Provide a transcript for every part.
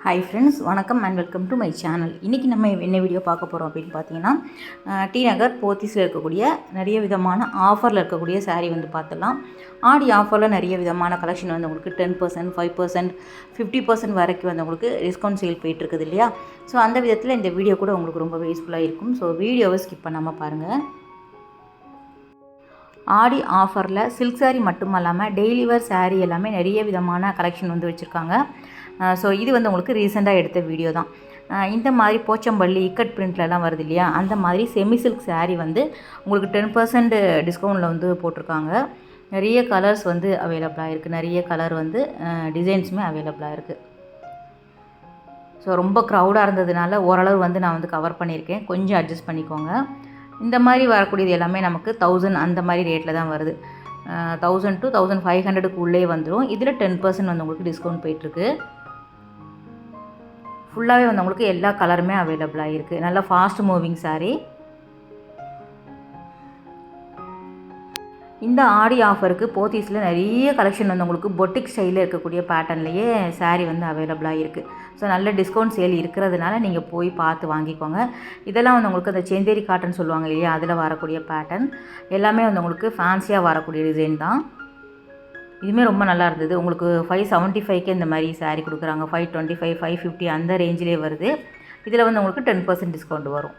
Hi friends, வணக்கம் and welcome to my channel. இன்றைக்கி நம்ம என்ன வீடியோ பார்க்க போகிறோம் அப்படின்னு பார்த்தீங்கன்னா, டி நகர் போத்தீஸில் இருக்கக்கூடிய நிறைய விதமான ஆஃபரில் இருக்கக்கூடிய சாரீ வந்து பார்த்துடலாம். ஆடி ஆஃபரில் நிறைய விதமான கலெக்ஷன் வந்து உங்களுக்கு 10%, 5%, 50% வரைக்கும் வந்து உங்களுக்கு டிஸ்கவுண்ட் சேல் போயிட்டுருக்குது இல்லையா? ஸோ அந்த விதத்தில் இந்த வீடியோ கூட உங்களுக்கு ரொம்ப யூஸ்ஃபுல்லாக இருக்கும். ஸோ வீடியோவை ஸ்கிப் பண்ணாமல் பாருங்கள். ஆடி ஆஃபரில் சில்க் சாரீ மட்டும் இல்லாமல் டெய்லி வேர் சாரீ எல்லாமே நிறைய விதமான கலெக்ஷன் வந்து வச்சுருக்காங்க. ஸோ இது வந்து உங்களுக்கு ரீசெண்டாக எடுத்த வீடியோ தான். இந்த மாதிரி போச்சம்பள்ளி இக்கட் பிரிண்ட்லலாம் வருது இல்லையா, அந்த மாதிரி செமி சில்க் சாரீ வந்து உங்களுக்கு 10% டிஸ்கவுண்ட்டில் வந்து போட்டிருக்காங்க. நிறைய கலர்ஸ் வந்து அவைலபிளாக இருக்குது, நிறைய கலர் வந்து டிசைன்ஸுமே அவைலபிளாக இருக்குது. ஸோ ரொம்ப க்ரௌடாக இருந்ததுனால ஓரளவு வந்து நான் வந்து கவர் பண்ணியிருக்கேன், கொஞ்சம் அட்ஜஸ்ட் பண்ணிக்கோங்க. இந்த மாதிரி வரக்கூடியது எல்லாமே நமக்கு 1000 அந்த மாதிரி ரேட்டில் தான் வருது. 1000 to 1500க்கு உள்ளே வந்துடும். இதில் 10% வந்து உங்களுக்கு டிஸ்கவுண்ட் போயிட்டுருக்கு. ஃபுல்லாகவே வந்து உங்களுக்கு எல்லா கலருமே அவைலபிளாக இருக்குது. நல்லா ஃபாஸ்ட் மூவிங் சாரீ. இந்த ஆடி ஆஃபருக்கு போத்தீஸில் நிறைய கலெக்ஷன் வந்து உங்களுக்கு பொட்டிக் ஸ்டைலில் இருக்கக்கூடிய பேட்டர்ன்லேயே சாரீ வந்து அவைலபிளாக இருக்குது. ஸோ நல்ல டிஸ்கவுண்ட் சேல் இருக்கிறதுனால நீங்கள் போய் பார்த்து வாங்கிக்கோங்க. இதெல்லாம் வந்து உங்களுக்கு அந்த செந்தேரி காட்டன் சொல்லுவாங்க இல்லையா, அதில் வரக்கூடிய பேட்டர்ன் எல்லாமே வந்து உங்களுக்கு ஃபேன்சியாக வரக்கூடிய டிசைன் தான். இதுவுமே ரொம்ப நல்லா இருந்தது. உங்களுக்கு 575க்கு இந்த மாதிரி சாரீ கொடுக்குறாங்க. 525, 550 அந்த ரேஞ்சிலே வருது. இதில் வந்து உங்களுக்கு 10% டிஸ்கவுண்ட் வரும்.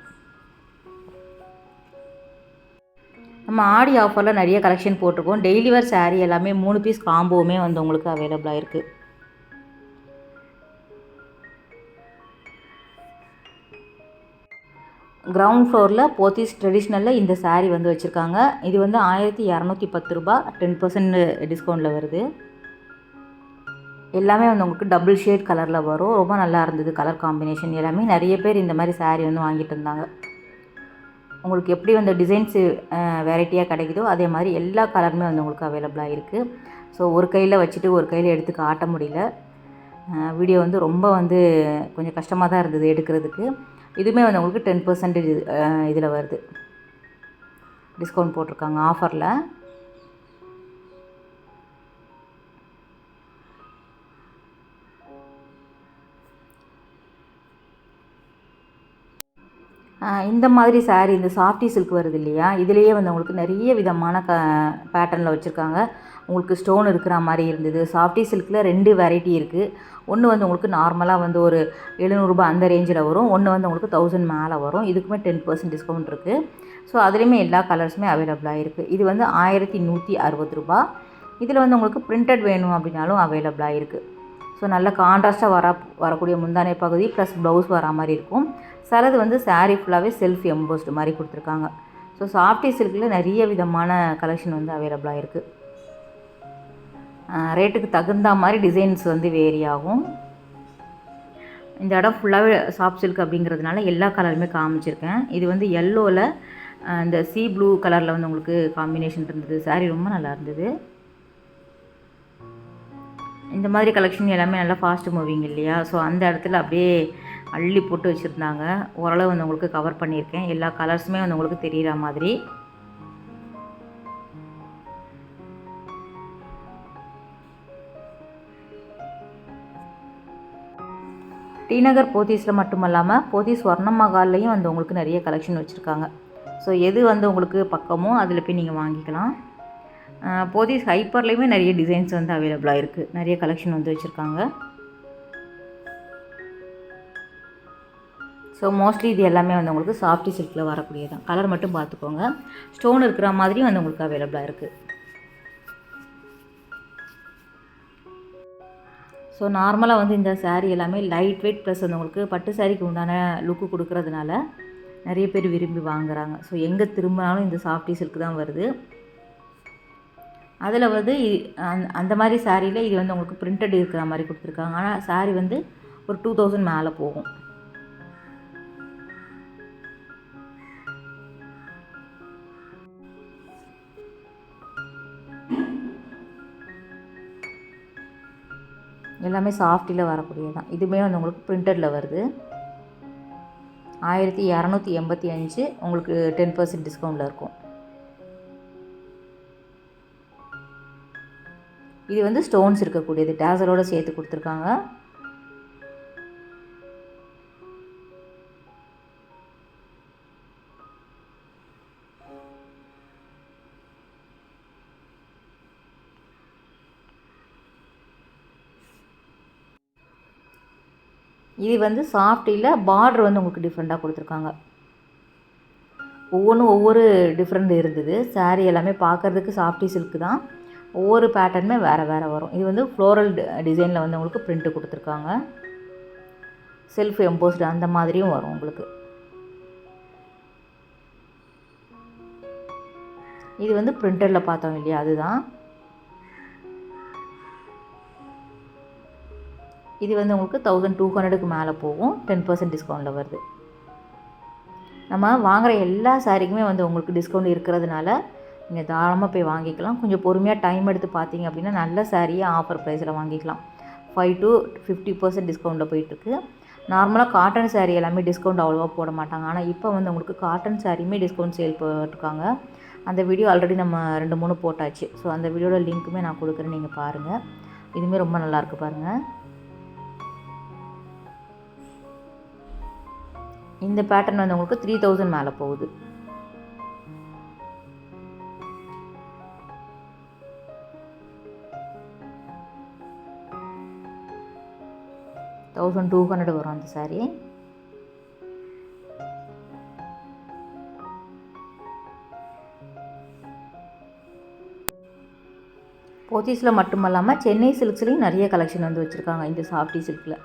நம்ம ஆடி ஆஃபரில் நிறைய கலெக்ஷன் போட்டிருக்கோம். டெய்லி வேர் சாரீ எல்லாமே 3 பீஸ் காம்போவுமே வந்து உங்களுக்கு அவைலபிளாக இருக்குது. கிரவுண்ட் ஃப்ளோரில் போத்தீஸ் ட்ரெடிஷ்னலில் இந்த சாரீ வந்து வச்சுருக்காங்க. இது வந்து 1210 ரூபா, 10% டிஸ்கவுண்ட்டில் வருது. எல்லாமே வந்து உங்களுக்கு டபுள் ஷேட் கலரில் வரும். ரொம்ப நல்லா இருந்தது கலர் காம்பினேஷன் எல்லாமே. நிறைய பேர் இந்த மாதிரி சாரீ வந்து வாங்கிட்டு இருந்தாங்க. உங்களுக்கு எப்படி வந்து டிசைன்ஸு வெரைட்டியாக கிடைக்குதோ அதே மாதிரி எல்லா கலருமே வந்து உங்களுக்கு அவைலபிளாக இருக்குது. ஸோ ஒரு கையில் வச்சுட்டு ஒரு கையில் எடுத்து காட்ட முடியல. வீடியோ வந்து ரொம்ப வந்து கொஞ்சம் கஷ்டமாக தான் இருந்தது எடுக்கிறதுக்கு. இதுவுமே வந்து உங்களுக்கு 10% இதில் வருது, டிஸ்கவுண்ட் போட்டிருக்காங்க ஆஃபரில். இந்த மாதிரி சாரீ இந்த சாஃப்டி சில்க் வருது இல்லையா, இதுலேயே வந்து உங்களுக்கு நிறைய விதமான பேட்டர்னில் வச்சுருக்காங்க. உங்களுக்கு ஸ்டோன் இருக்கிற மாதிரி இருந்தது. சாஃப்டி சில்கில் 2 வெரைட்டி இருக்குது. ஒன்று வந்து உங்களுக்கு நார்மலாக வந்து ஒரு 700 ரூபா அந்த ரேஞ்சில் வரும். ஒன்று வந்து உங்களுக்கு 1000 மேலே வரும். இதுக்குமே 10% டிஸ்கவுண்ட் இருக்குது. ஸோ அதுலேயுமே எல்லா கலர்ஸுமே அவைலபிளாக இருக்குது. இது வந்து 1160 ரூபா. இதில் வந்து உங்களுக்கு பிரிண்டட் வேணும் அப்படின்னாலும் அவைலபிளாக இருக்குது. ஸோ நல்ல கான்ட்ராஸ்ட்டாக வரக்கூடிய முந்தானை பகுதி ப்ளஸ் ப்ளவுஸ் வரா மாதிரி இருக்கும். சிலது வந்து சாரீ ஃபுல்லாகவே செல்ஃப் எம்போஸ்டு மாதிரி கொடுத்துருக்காங்க. ஸோ சாஃப்டி சில்கில் நிறைய விதமான கலெக்ஷன் வந்து அவைலபிளாக இருக்குது. ரேட்டுக்கு தகுந்த மாதிரி டிசைன்ஸ் வந்து வேரி ஆகும். இந்த இடம் ஃபுல்லாகவே சாஃப்ட் சில்க் அப்படிங்கிறதுனால எல்லா கலருமே காமிச்சிருக்கேன். இது வந்து எல்லோவில் இந்த சீ ப்ளூ கலரில் வந்து உங்களுக்கு காம்பினேஷன் இருந்தது. சாரீ ரொம்ப நல்லா இருந்தது. இந்த மாதிரி கலெக்ஷன் எல்லாமே நல்லா ஃபாஸ்ட் மூவிங் இல்லையா, ஸோ அந்த இடத்துல அப்படியே அள்ளி போட்டு வச்சுருந்தாங்க. ஓரளவு வந்து உங்களுக்கு கவர் பண்ணியிருக்கேன். எல்லா கலர்ஸுமே வந்து உங்களுக்கு தெரிகிற மாதிரி. டி நகர் போத்தீஸில் மட்டும் இல்லாமல் போத்தீஸ் ஸ்வர்ணமஹால்லையும் வந்து உங்களுக்கு நிறைய கலெக்ஷன் வச்சுருக்காங்க. ஸோ எது வந்து உங்களுக்கு பக்கமோ அதில் போய் நீங்கள் வாங்கிக்கலாம். போத்தீஸ் ஹைப்பர்லேயுமே நிறைய டிசைன்ஸ் வந்து அவைலபிளாக இருக்குது. நிறைய கலெக்ஷன் வந்து வச்சுருக்காங்க. ஸோ மோஸ்ட்லி இது எல்லாமே வந்து உங்களுக்கு சாஃப்டி சில்கில் வரக்கூடியதான். கலர் மட்டும் பார்த்துக்கோங்க. ஸ்டோன் இருக்கிற மாதிரியும் வந்து உங்களுக்கு அவைலபிளாக இருக்குது. ஸோ நார்மலாக வந்து இந்த சாரீ எல்லாமே லைட் வெயிட் ப்ளஸ் வந்து உங்களுக்கு பட்டு சாரீக்கு உண்டான லுக்கு கொடுக்கறதுனால நிறைய பேர் விரும்பி வாங்குகிறாங்க. ஸோ எங்கே திரும்பினாலும் இந்த சாஃப்டி சில்க் தான் வருது. அதில் வந்து அந்த மாதிரி சாரியில் இது வந்து உங்களுக்கு பிரிண்டட் இருக்கிற மாதிரி கொடுத்துருக்காங்க. ஆனால் சாரீ வந்து ஒரு 2000 மேலே போகும். எல்லாமே சாஃப்டியில் வரக்கூடியதான். இதுவுமே வந்து உங்களுக்கு பிரிண்டடில் வருது. 1285 உங்களுக்கு 10% டிஸ்கவுண்ட்டில் இருக்கும். இது வந்து ஸ்டோன்ஸ் இருக்கக்கூடியது, டேசலோடு சேர்த்து கொடுத்துருக்காங்க. இது வந்து சாஃப்டியில் பார்டர் வந்து உங்களுக்கு டிஃப்ரெண்ட்டாக கொடுத்துருக்காங்க. ஒவ்வொன்றும் ஒவ்வொரு டிஃப்ரெண்ட் இருந்தது. சாரீ எல்லாமே பார்க்குறதுக்கு சாஃப்டி சில்க்கு தான். ஒவ்வொரு பேட்டர்னுமே வேறு வேறு வரும். இது வந்து ஃப்ளோரல் டிசைனில் வந்து உங்களுக்கு பிரிண்ட்டு கொடுத்துருக்காங்க. செல்ஃப் எம்போஸ்டு அந்த மாதிரியும் வரும் உங்களுக்கு. இது வந்து பிரிண்டரில் பார்த்தோம் இல்லையா, அதுதான். இது வந்து உங்களுக்கு 1200க்கு மேலே போகும். 10% டிஸ்கவுண்ட்டில் வருது. நம்ம வாங்குகிற எல்லா சாரீக்குமே வந்து உங்களுக்கு டிஸ்கவுண்ட் இருக்கிறதுனால நீங்கள் தாராளமாக போய் வாங்கிக்கலாம். கொஞ்சம் பொறுமையாக டைம் எடுத்து பார்த்தீங்க அப்படின்னா நல்ல சாரியை ஆஃபர் ப்ரைஸில் வாங்கிக்கலாம். 5 to 50% டிஸ்கவுண்ட்டில் போயிட்டுருக்கு. நார்மலாக காட்டன் சாரீ எல்லாமே டிஸ்கவுண்ட் அவ்வளோவா போட மாட்டாங்க. ஆனால் இப்போ வந்து உங்களுக்கு காட்டன் சாரியுமே டிஸ்கவுண்ட் சேல் போட்டிருக்காங்க. அந்த வீடியோ ஆல்ரெடி நம்ம 2-3 போட்டாச்சு. ஸோ அந்த வீடியோட லிங்க்குமே நான் கொடுக்குறேன், நீங்கள் பாருங்கள். இதுவுமே ரொம்ப நல்லாயிருக்கு பாருங்கள். இந்த பேட்டர்ன் வந்து உங்களுக்கு 3000 மேலே போகுது. $1200 வரும் அந்த சாரீ. போத்தீஸில் மட்டுமல்லாமல் சென்னை சில்க்ஸ்லேயும் நிறைய கலெக்ஷன் வந்து வச்சுருக்காங்க. இந்த சாஃப்டி சில்கில்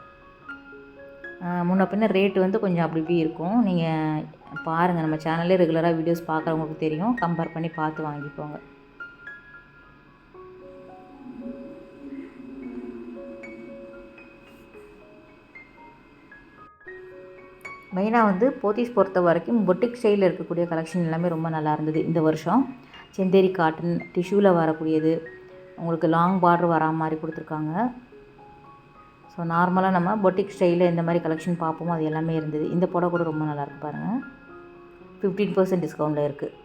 முன்ன பின்ன ரேட்டு வந்து கொஞ்சம் அப்படி இப்படி இருக்கும். நீங்கள் பாருங்கள், நம்ம சேனல்லே ரெகுலராக வீடியோஸ் பார்க்குறவங்களுக்கு தெரியும். கம்பேர் பண்ணி பார்த்து வாங்கிக்கோங்க. மெயினாக வந்து போத்தீஸ் பொறுத்த வரைக்கும் பொட்டிக் ஸ்டைலில் இருக்கக்கூடிய கலெக்ஷன் எல்லாமே ரொம்ப நல்லா இருந்தது இந்த வருஷம். செந்தேரி காட்டன் டிஷ்யூவில் வரக்கூடியது, உங்களுக்கு லாங் பார்டர் வரா மாதிரி கொடுத்துருக்காங்க. ஸோ நார்மலாக நம்ம பொட்டிக் ஸ்டைலில் எந்த மாதிரி கலெக்ஷன் பார்ப்போமோ அது எல்லாமே இருந்தது. இந்த புடவை கூட ரொம்ப நல்லாயிருக்கு பாருங்கள். 15% டிஸ்கவுண்ட்டில் இருக்குது.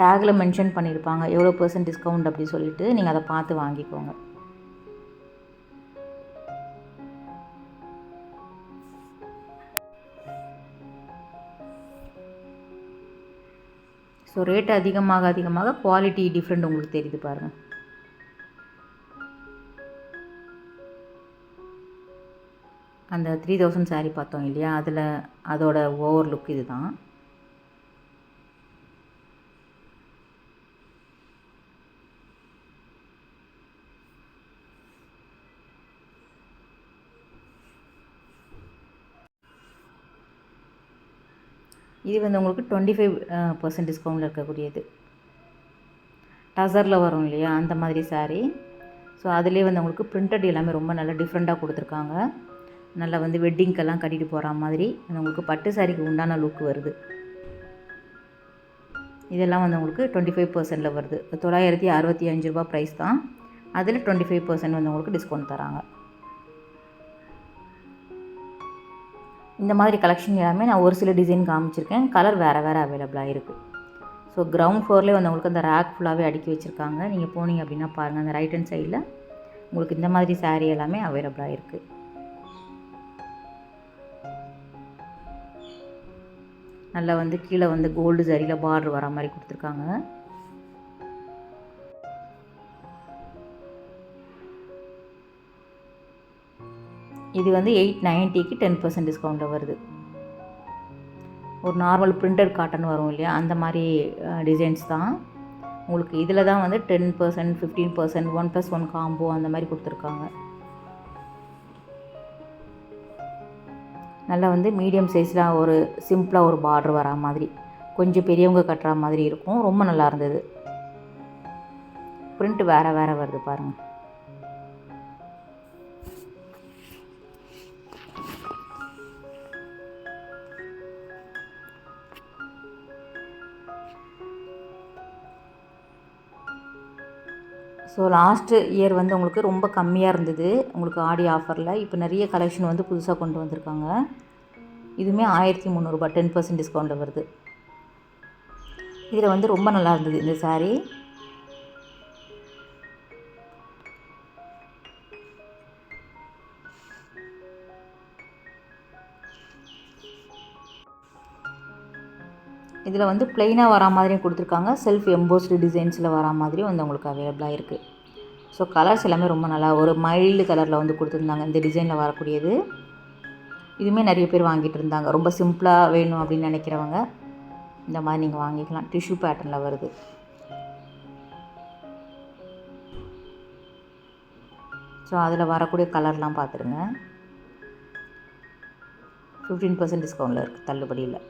டேக்கில் மென்ஷன் பண்ணியிருப்பாங்க எவ்வளோ % டிஸ்கவுண்ட் அப்படி சொல்லிவிட்டு நீங்கள் அதை பார்த்து வாங்கிக்கோங்க. ஸோ ரேட்டு அதிகமாக குவாலிட்டி டிஃப்ரெண்ட் உங்களுக்கு தெரியுது பாருங்கள். அந்த 3000 சாரீ பார்த்தோம் இல்லையா, அதில் அதோட ஓவர் லுக் இது தான். இது வந்து உங்களுக்கு 25% டிஸ்கவுண்டில் இருக்கக்கூடியது. டசரில் வரும் இல்லையா, அந்த மாதிரி சாரீ. ஸோ அதிலே வந்து உங்களுக்கு பிரிண்டட் எல்லாமே ரொம்ப நல்லா டிஃப்ரெண்ட்டாக கொடுத்துருக்காங்க. நல்லா வந்து வெட்டிங்க்கெல்லாம் கட்டிட்டு போகிற மாதிரி உங்களுக்கு பட்டு சாரிக்கு உண்டான லுக் வருது. இதெல்லாம் வந்து உங்களுக்கு 25%ல் வருது. $965 ப்ரைஸ் தான். அதில் 25% வந்து உங்களுக்கு டிஸ்கவுண்ட் தராங்க. இந்த மாதிரி கலெக்ஷன் எல்லாமே நான் ஒரு சில டிசைன் காமிச்சிருக்கேன். கலர் வேறு வேறு அவைலபிளாக இருக்குது. ஸோ கிரவுண்ட் ஃப்ளோர்லேயே வந்து உங்களுக்கு அந்த ரேக் ஃபுல்லாகவே அடுக்கி வச்சுருக்காங்க. நீங்கள் போனீங்க அப்படின்னா பாருங்கள், அந்த ரைட் ஹேண்ட் சைடில் உங்களுக்கு இந்த மாதிரி சாரீ எல்லாமே அவைலபிளாக இருக்குது. நல்லா வந்து கீழே வந்து கோல்டு சரியில் பார்டர் வர மாதிரி கொடுத்துருக்காங்க. இது வந்து 890க்கு 10% டிஸ்கவுண்ட்டில் வருது. ஒரு நார்மல் பிரிண்டட் காட்டன் வரும் இல்லையா, அந்த மாதிரி டிசைன்ஸ் தான். உங்களுக்கு இதில் தான் வந்து 10%, 15%, 1+1 காம்போ அந்த மாதிரி கொடுத்துருக்காங்க. நல்லா வந்து மீடியம் சைஸில் ஒரு சிம்பிளாக ஒரு பார்டர் வரா மாதிரி, கொஞ்சம் பெரியவங்க கட்டுற மாதிரி இருக்கும். ரொம்ப நல்லா இருந்தது. பிரிண்ட் வேறு வேறு வருது பாருங்கள். ஸோ லாஸ்ட்டு இயர் வந்து உங்களுக்கு ரொம்ப கம்மியாக இருந்தது உங்களுக்கு ஆடி ஆஃபரில். இப்போ நிறைய கலெக்ஷன் வந்து புதுசாக கொண்டு வந்திருக்காங்க. இதுவுமே 1300 10% டிஸ்கவுண்ட்டில் வருது. இதில் வந்து ரொம்ப நல்லா இருந்தது இந்த சாரீ. இதில் வந்து ப்ளைனாக வரா மாதிரியும் கொடுத்துருக்காங்க. செல்ஃப் எம்போஸ்டு டிசைன்ஸில் வரா மாதிரியும் வந்து உங்களுக்கு அவைலபிளாக இருக்குது. ஸோ ஸோ கலர்ஸ் எல்லாமே ரொம்ப நல்லா ஒரு மைல்டு கலரில் வந்து கொடுத்துருந்தாங்க இந்த டிசைனில் வரக்கூடியது. இதுவுமே நிறைய பேர் வாங்கிட்டு இருந்தாங்க. ரொம்ப சிம்பிளாக வேணும் அப்படின்னு நினைக்கிறவங்க இந்த மாதிரி நீங்கள் வாங்கிக்கலாம். டிஷ்யூ பேட்டர்னில் வருது. ஸோ அதில் வரக்கூடிய கலர்லாம் பார்த்துருங்க. 15% டிஸ்கவுண்டில் இருக்குது, தள்ளுபடியில்.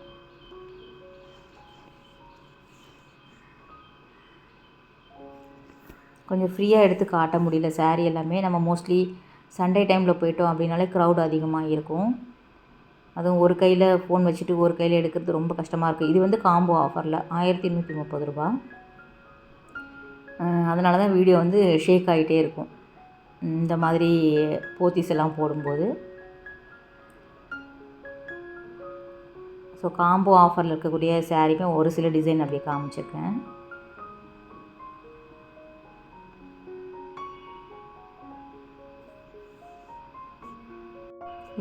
கொஞ்சம் ஃப்ரீயாக எடுத்து காட்ட முடியல சாரீ எல்லாமே. நம்ம மோஸ்ட்லி சண்டே டைமில் போயிட்டோம் அப்படின்னாலே க்ரௌட் அதிகமாக இருக்கும். அதுவும் ஒரு கையில் ஃபோன் வச்சுட்டு ஒரு கையில் எடுக்கிறது ரொம்ப கஷ்டமாக இருக்குது. இது வந்து காம்போ ஆஃபரில் 1230 ரூபா. அதனால தான் வீடியோ வந்து ஷேக் ஆகிட்டே இருக்கும் இந்த மாதிரி போத்தீஸ் எல்லாம் போடும்போது. ஸோ காம்போ ஆஃபரில் இருக்கக்கூடிய சாரீமே ஒரு சில டிசைன் அப்படியே காமிச்சிருக்கேன்.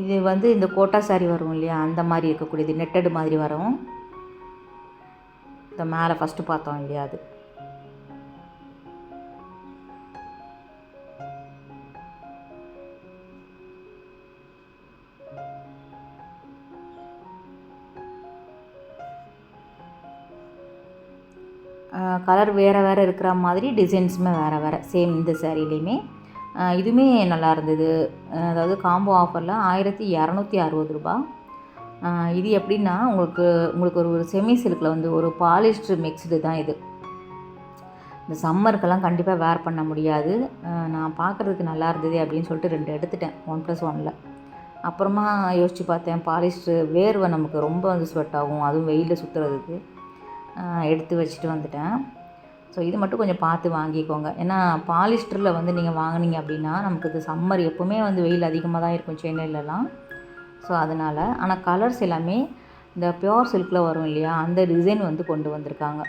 இது வந்து இந்த கோட்டா சாரீ வரும் இல்லையா, அந்த மாதிரி இருக்கக்கூடியது நெட்டடு மாதிரி வரும். இந்த மேலே ஃபஸ்ட்டு பார்த்தோம் இல்லையா, அது. கலர் வேறு வேறு இருக்கிற மாதிரி டிசைன்ஸுமே வேறு வேறு சேம் இந்த சாரீலேயுமே. இதுவுமே நல்லா இருந்தது. அதாவது காம்போ ஆஃபரில் 1260 ரூபா. இது எப்படின்னா உங்களுக்கு ஒரு செமி சில்கில் வந்து ஒரு பாலிஸ்டர் மிக்ஸ்டு தான் இது. இந்த சம்மருக்கெல்லாம் கண்டிப்பாக வேர் பண்ண முடியாது. நான் பார்க்குறதுக்கு நல்லா இருந்தது அப்படின்னு சொல்லிட்டு 2 எடுத்துட்டேன் 1+1. அப்புறமா யோசித்து பார்த்தேன், பாலிஸ்டர் வேர்வை நமக்கு ரொம்ப வந்து ஸ்வெட் ஆகும், அதுவும் வெயிலில் சுற்றுறதுக்கு. எடுத்து வச்சுட்டு வந்துட்டேன். ஸோ இது மட்டும் கொஞ்சம் பார்த்து வாங்கிக்கோங்க. ஏன்னா பாலிஸ்டரில் வந்து நீங்கள் வாங்கினீங்க அப்படின்னா நமக்கு இது சம்மர் எப்போவுமே வந்து வெயில் அதிகமாக தான் இருக்கும் சென்னையிலலாம். ஸோ அதனால். ஆனால் கலர்ஸ் எல்லாமே இந்த பியோர் சில்கில் வரும் இல்லையா, அந்த டிசைன் வந்து கொண்டு வந்திருக்காங்க.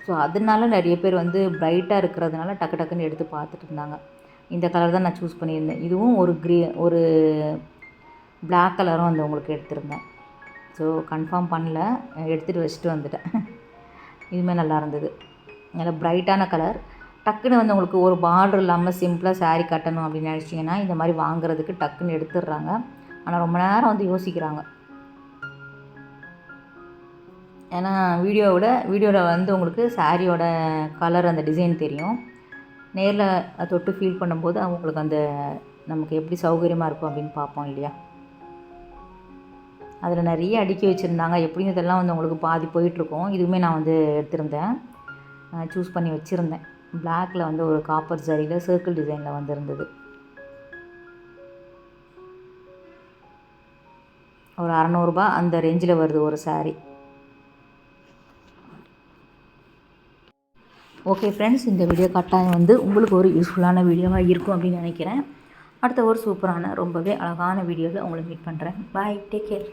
ஸோ அதனால நிறைய பேர் வந்து பிரைட்டாக இருக்கிறதுனால டக்கு டக்குன்னு எடுத்து பார்த்துட்டு இருந்தாங்க. இந்த கலர் தான் நான் சூஸ் பண்ணியிருந்தேன். இதுவும் ஒரு பிளாக் கலரும் வந்து உங்களுக்கு எடுத்திருந்தேன். ஸோ கன்ஃபார்ம் பண்ணல, எடுத்துகிட்டு வச்சுட்டு வந்துட்டேன். இதுவுமே நல்லா இருந்தது. நல்லா ப்ரைட்டான கலர். டக்குன்னு வந்து உங்களுக்கு ஒரு பார்டர் இல்லாமல் சிம்பிளாக சாரீ கட்டணும் அப்படின்னு நினச்சிங்கன்னா இந்த மாதிரி வாங்குறதுக்கு டக்குன்னு எடுத்துடுறாங்க. ஆனால் ரொம்ப நேரம் வந்து யோசிக்கிறாங்க. ஏன்னா வீடியோவில் வந்து உங்களுக்கு சாரியோட கலர் அந்த டிசைன் தெரியும். நேரில் தொட்டு ஃபீல் பண்ணும்போது அவங்களுக்கு அந்த நமக்கு எப்படி சௌகரியமாக இருக்கும் அப்படின்னு பார்ப்போம் இல்லையா. அதில் நிறைய அடுக்கி வச்சுருந்தாங்க. எப்படியும் இதெல்லாம் வந்து உங்களுக்கு பாதி போயிட்டுருக்கோம். இதுவுமே நான் வந்து எடுத்திருந்தேன், சூஸ் பண்ணி வச்சுருந்தேன். பிளாக்கில் வந்து ஒரு காப்பர் ஜரியில் சர்க்கிள் டிசைனில் வந்துருந்தது. ஒரு 600 ரூபா அந்த ரேஞ்சில் வருது ஒரு சாரீ. ஓகே ஃப்ரெண்ட்ஸ், இந்த வீடியோ கட்டாயம் வந்து உங்களுக்கு ஒரு யூஸ்ஃபுல்லான வீடியோவாக இருக்கும் அப்படின்னு நினைக்கிறேன். அடுத்த ஒரு சூப்பரான ரொம்பவே அழகான வீடியோவில் உங்களை மீட் பண்ணுறேன். பாய், டேக் கேர்.